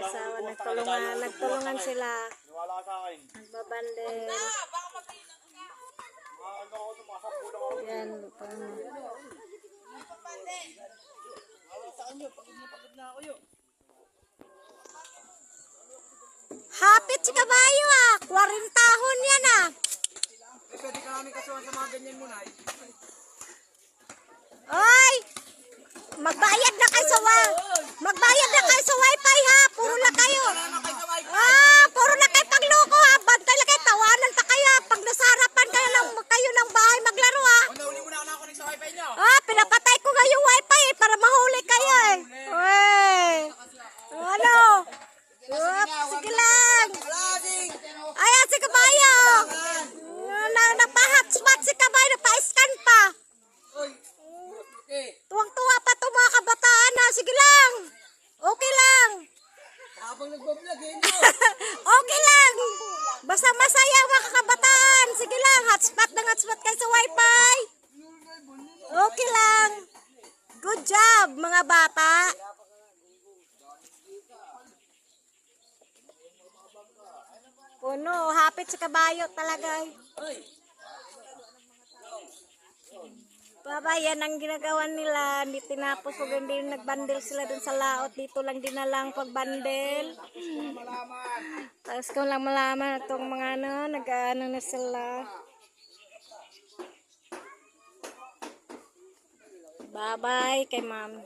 mag-asawa. Nagtulungan sila. Nagbabandel. Yan. Hapit si kabayo ah. 40 tahon yan ah. Pwede ka namin kasuhan sa mga ganyan muna. Oy! Magbayad na kayo sa wifi ha. Puro na kayo. Puro na kayo pagloko ha. Bantay lang kayo. Tawanan ta kayo. Pag nasarapan kayo ng bahay maglaro ha. Nahuli mo na ako nakakunik sa wifi nyo. Pinapatay ko nga yung wifi eh. Para mahuli kayo eh. Uy! Ano? Sige lang. Ayan si kabayo. Napa-hotspot si kabayo. Napa-scan pa. Tuwang-tuwa pa ito mga kabataan ha. Sige lang. Okay lang. Habang nagbablog eh. Okay lang. Basta masaya mga kabataan. Sige lang. Hotspot kayo sa wifi. Okay lang. Good job mga bata. Puno. Hapit sa kabayo talaga. Baba, yan ang ginagawa nila. Hindi tinapos o hindi nagbandel sila dun sa laot. Dito lang dinalang pagbandel. Tapos kung lang malaman itong mga nag-ano na sila. Bye-bye kay ma'am.